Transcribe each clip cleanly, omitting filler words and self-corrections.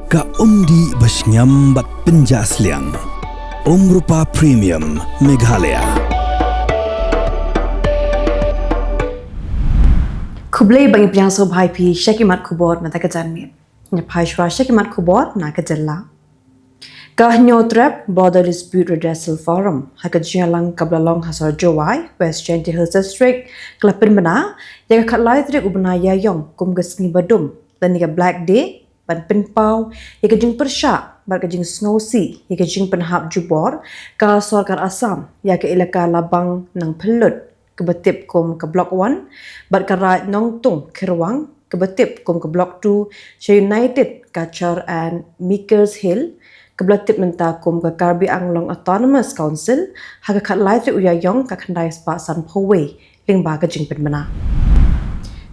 Ka umdi basnyam bat penjasliang. Rupa Premium Meghalaya. Khubor bangi piangso bhai pi shakimat khubor mata kajanmi. Nya phashwa shakimat khubor na ka Jylla. Ka nyotrap Border Dispute Redressal Forum ha ka Ïaïong kablalong hasar jowai West Chanti Hills District klapin bana ya ka khatlai trik ubna Ïaïong kum gasni badum dan ni ka Black Day ban pinpau ya ka jing persha bar ka jing snowsi ya ka jing penhap jubor ka sarkar Assam ya ka ilaka labang nang pelut kebatip kum ke Block 1 bar ka raj nongtung Khirwang kebatip kum ke Block 2 Shah United Kachar and Meekers Hill kebatip menta kum ke Karbi Anglong Autonomous Council ha ka khatlai trik Ïaïong ka khandai spa san phowei ling ba ka jing penmana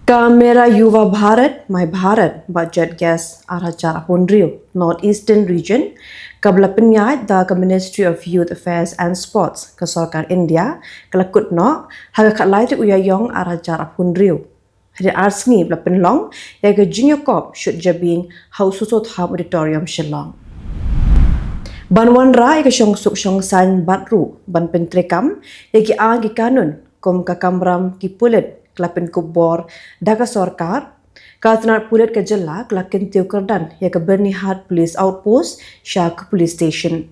का मेरा युवा भारत माय Bharat budget gas आराचार होंड्रियो north eastern region कबला पिन्याय the ministry of youth affairs and sports का सरकार इंडिया कला कुटनो हगा खलाई ते Ïaïong आराचार होंड्रियो हरे आर्सनी बला पिनलोंग या के जिंयो कॉप शुड जबिंग हाउस सो थाम ऑडिटोरियम शिलोंग बनवन रा एक शोंग सुक शोंग सान बातरू बन पेंट्रेकम एक आगे कानून कोम का कमरम की पुलिट kelapin Khubor daga sarkar katnar pulit ke Jylla kelakin tiu kerdan ya ke Bernihat Police Outpost Syak Police Station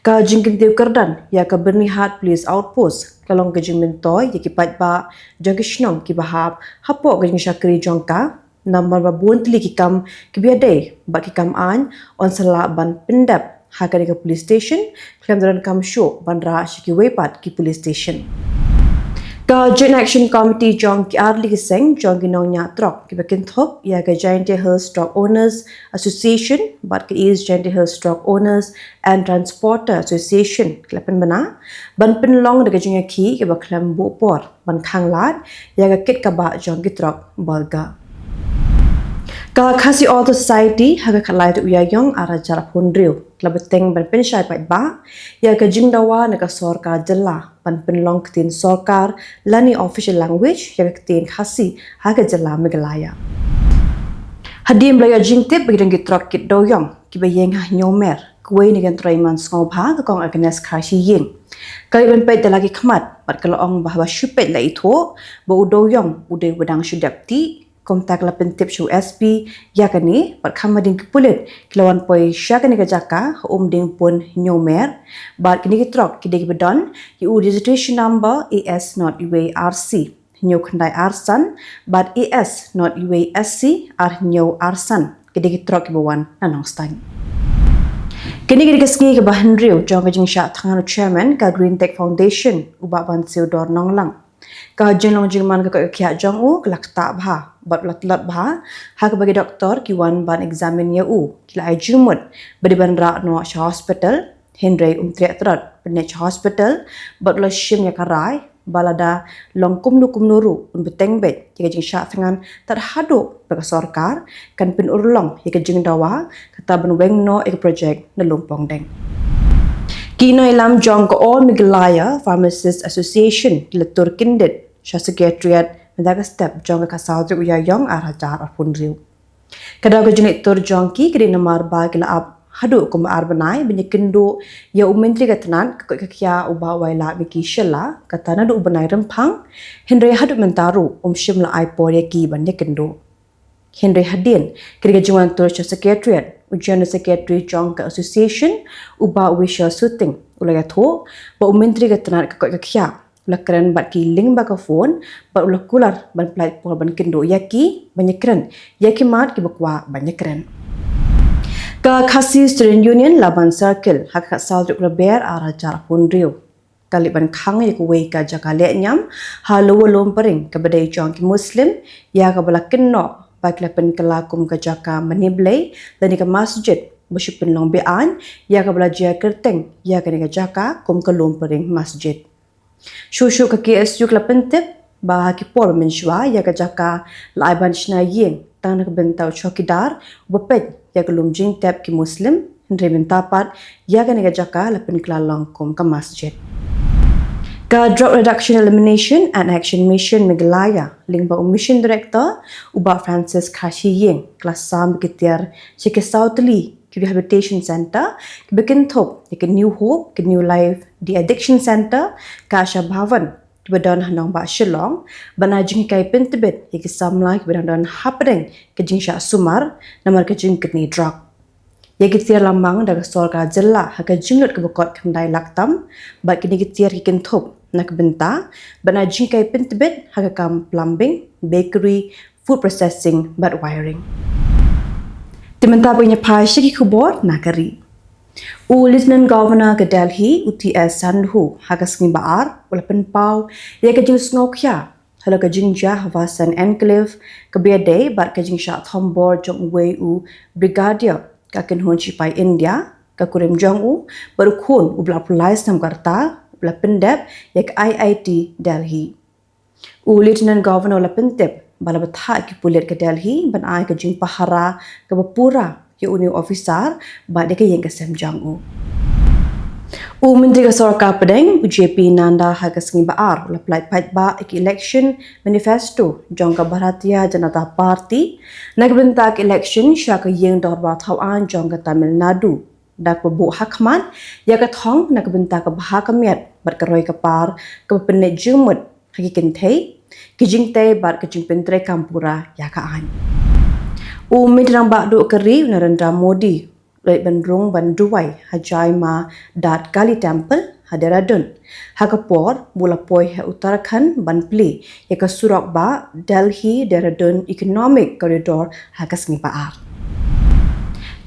ka jingkin tiu kerdan ya ke Bernihat Police Outpost kalong ke jing mentoy ya ki patba jogishnong ki bahap hapo ke jing syakri jongka number babun tili ki kam ki biade ba ki kam an on sala ban pindap ha ke police station klemdaran kam show ban ra shiki wepat ki police station ka Joint Action Committee jong ki arli ki seng jong ki nong nya trok ki bakin thop ya ka Giant Hills Truck Owners Association but ki is Giant Hills Truck Owners and Transporter Association klapen bana ban pin long de jing ki ki ba klam bu por ban khang lat ya ka kit ka ba jong ki trok balga ka khasi auto society ha ka khalai tu Ïaïong arajar phundriu klabeteng ban pen shai pai ba ya ka jingdawa na ka sarkar Jylla ban pen long tin sarkar lani official language ya ka tin khasi ha ka Jylla Meghalaya hadim la ya jingtip bidang ki trok kit doyong ki bayeng ha nyomer kuai ni kan traiman ngau bha ka kong agnes khashi ying kai ban pe lagi khmat pat kalong bahwa shupet la itho bo doyong ude wedang shudapti kontak la pentip shu SP ya kani par khamading ki pulit kilawan poi shakani ka jaka ding pun nyomer bar kini ki trok ki degi bedon yu registration number AS not UARC nyo khandai arsan but AS not UASC ar nyo arsan ki degi trok ki bawan nanong stang kini ki gasngi ka bahandriu jong ka jing sha thangano chairman ka Green Tech Foundation uba ban siu dor nonglang ka jenglong jingman ka kya jong u lakta bha bat lat bha ha ka bagi doktor ki wan ban examine ya u kila ai jumut badi ban ra no hospital Henry triatrat penech hospital bat la shim ya karai balada long kumnu ru beteng bet jika jing sha thangan tar hado bagi sarkar kan pin urlong ya ka jing dawa kata ban weng no ek project na lumpong deng Kino ilam jong ko all Meghalaya Pharmacists Association letur kindet sha secretariat mendaga step jong ka saudri Ïaïong arajar apunriu kada ko jine tur jong ki kri namar ba kila ab hadu kum arbanai binyikindo ya umentri katnan ka kya uba waila biki shella katana du ubanai remphang Henry hadu mentaru shimla ai porya ki banyikindo Henry hadin kri gajuan tur sha secretariat General Secretary Jong ka Association uba wisha suting ulaya tho ba umentri ka tanar ka kya ulakran bat ki link ba ka phone ba ulakular ban plate por ban kindo yaki banyakran yaki mat ki bakwa banyakran ka khasi student union laban circle hak saudri bear arajar pundriu kaliban khang yak wei ka jakale nyam halo lom paring ka badai jong ki muslim ya ka balakin no bakla pen kalakum ka jaka maniblay dan ka masjid besyupin long bean ya ka belajar kerteng ya ka jaka kum ka lompering masjid shushu ka KSU kla pentip ba ki por menshwa ya ka jaka laiban shna yeng tan ka bentau chokidar bapet ya ka lumjing tap ki muslim hendre bentapat ya ka jaka la pen kala long kum ka masjid Ka Drug Reduction Elimination and Action Mission Meghalaya Lingba Mission Director Uba Francis Ïaïong kelas sam bekitiar Chike Southly Rehabilitation Center bikin top ke New Hope ke New Life di Addiction Center ka Asha Bhavan kebadan hanong ba Shillong banajing kai pentebet ke samla kebadan hapdeng ke jingsha sumar namar ke jing kini drug ya kitiar lamang daga sorga Jylla haka jingut ke bokot kandai laktam ba kini kitiar kikin top nak benta banajing kai pentebet haka kam plumbing bakery food processing but wiring Timanta punya Syekh Khubor nakari. Lieutenant Governor ke Delhi UTS Sandhu hagas ngibaar ulapan pau ya ke jing snokya hala ke jing jah wasan enclave ke Pyrthei bat ke jing sha Khubor jong wei u brigadier ka ken hon chipai India ka kurim jong u baru khun ubla pulais nam karta ubla pendep ya ke IIT Delhi. Lieutenant Governor ulapan tip bala batha ki pulit ke Delhi ban ai ke jing pahara ke bapura ke uni officer ba de ke yang ke semjang menteri ke sorka pedeng UJP Nanda hagas ngi baar la plai pat ba ke election manifesto jong ka Bharatiya Janata Party nak bentak election sya ke yang dor ba thawan jong ka Tamil Nadu dak bu hakman ya ka thong nak bentak ka bahakamiat bat ka roi ka par ke penet jumut hakikin thei kijing te bat kijing pentre kampura ya kaan. Midrang bak duk keri Narendra Modi leit bandrung banduai hajai ma dat Kali Temple Hadaradun hakapor mula poi ha Uttarakhand banpli ya ka surak ba Delhi Dehradun Economic Corridor hakas ngipaar.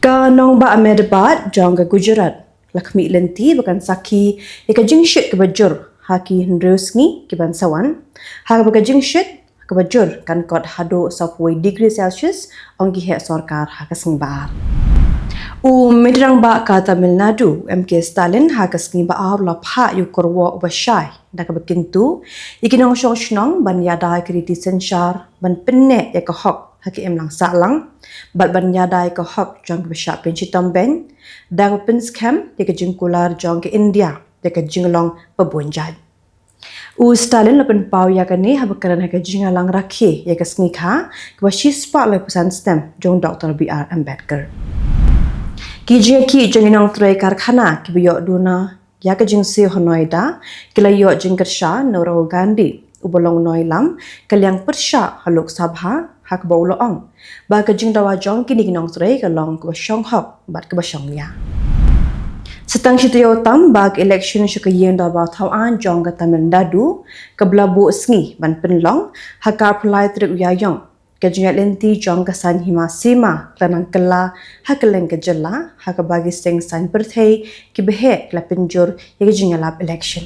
Ka nong ba Ahmedabad jong ka Gujarat Lakshmi lenti bakan saki ya ka jingshit ke bajur haki hendrusngi ke bansawan hak bagajing shit ke bajur kan kot hado 10 degree Celsius onggi hek sorkar hakas ngibaar. Midrang ba ka Tamil Nadu MK Stalin hakas ngibaar la pha yu korwa ubashai dak bekintu ikinong shnong ban yadai kriti senshar ban penne ya ka hok haki emlang salang bat ban yadai ka hok jong besha penchitom ben dak pen scam ya ka jingkular jong ke India deka jinglong pabunjad. Stalin lapan pau ya kani habakaran haka jingalang rakhe ya ka sngikha kwa shispa la pusan stem jong Dr. BR Ambedkar. Ki jinginong tray karkhana ki biyo duna ya ka jingsi honoida kila yo jingersha Noro Gandhi ubolong noilam kalyang persha haluk sabha hak baulo ong ba ka jingdawa jong kini ginong tray ka long kwa shong hok bat ka basong ya. Setang sitiyo tam bag election syaka yen da ba thawan jong ka Tamil Nadu ka blabu sngi ban penlong hakar pulai Tarik Ïaïong ka jingat lenti jong ka san hima sima lanang kala Kylleng ka Jylla haka bagi sing san Pyrthei ki behe la penjur ya jingalap election.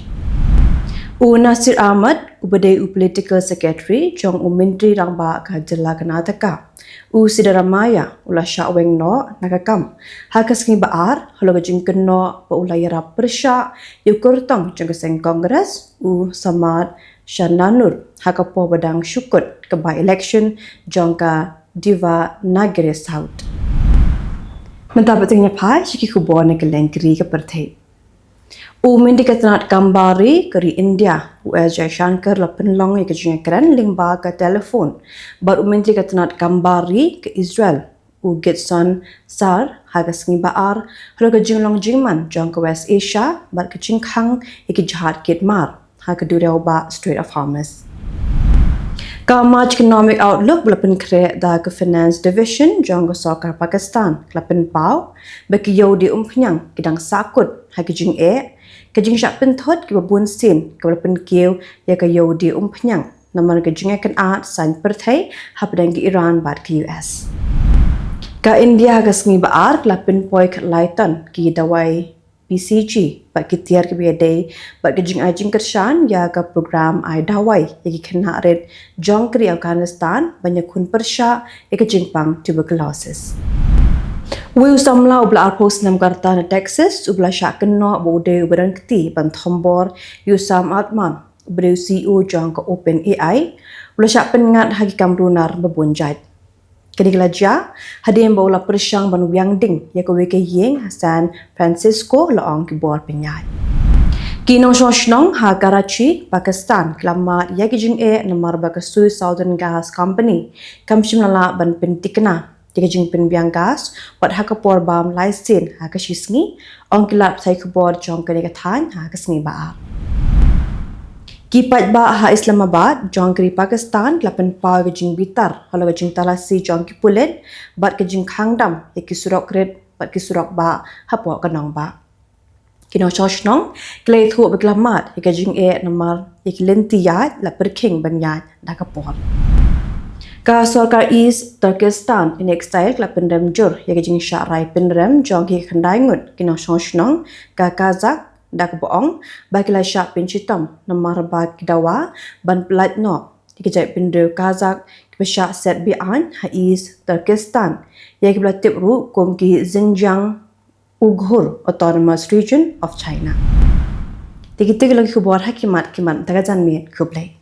Nasir Ahmad ubadai political secretary jong menteri rangba ka Jylla Karnataka. Sidaramaya ula syaweng no nakakam hakas ngi baar halo gajing keno pa ula yara persya yukurtang jong keseng kongres samad shananur hakapo badang syukut ke by election jong ka Diva Nagari South. Mentabatinya pai Syekh Khubor na Kylleng kri ke Pyrthei. Mindi katanat kambari keri India Jai Shankar la penlong ya kejunga keren lingba ka telefon baru menteri katanat kambari ke Israel Getson Sar hagas ngibaar halo ka jinglong jingman jong ke West Asia bar ke jingkhang ya ke jahat kitmar ha ke durau ba Strait of Hormuz. Ka March Economic Outlook belapen kre da ke Finance Division jong ke Sokar Pakistan kelapen pau baki yo di umpnyang kidang sakut ha ke jing kajing syak pentot ke babun sin ke belapen kieu ya ke yo di umpnyang namar ke jing kan art san Pyrthei hapdang ke Iran bat ke US. Ka India ka sngi baar kelapen poi ke Laiton ki dawai PCG bat ke tiar ke Pyrthei bat ke jing ajing kershan ya ke program ai dawai ya ke kena red jong kri Afghanistan banyak kun persya ya ke jingpang tuberculosis. Samla ubla arpos nam karta na Texas ubla syak kena bode ubaran keti ban thombor Yusam Atman ubra CEO jong ke Open AI ubla syak pengat hagi kamrunar babunjat. Kini gelaja hadim baula persyang ban wiang ding ya ke weke yeng San Francisco laong ki bor penyat. Kinong Shoshnong ha Karachi, Pakistan, Klamat Yakijing Namar Bakasui Southern Gas Company, Kamshimala Ban Pentikna, Yakijing Pinbiang Gas, Wat Hakapor Bam Lysin, Hakashisni, Onkilap Khubor Jong Kanigatan, Hakasni Ba. Kipat ba ha Islamabad, Jong Kri Pakistan, Lapan Pau Gajing Bitar, Halo Gajing Talasi Jong Kipulet, Bat Gajing Kangdam, Yakisurok Red, Bat Kisurok Ba, Hapo Kanong Ba. Kinong Shoshnong, Klay Thu Beglamat, Yakajing Namar, Yakilentiyat, La Perking Banyat, Dakapor. Ka Sorkar East Turkestan, in exile, La Pendem Jur, Yakajing Sharai Pendrem, Jong Ki Kandaingut, Kinong Shoshnong, Ka Kazak, Dakboong, Bakila Syak Pinchitom, Namar Bak Dawa, Ban Plat No, Yakajai Pindu Kazak, Kibasyak Set Bian, Ha East Turkestan, Yakibla Tipru, Kum Ki Xinjiang, Uyghur Autonomous Region of China. Tigitig lagi Khubor Hakimat Kiman Tagajan Mit Kublai.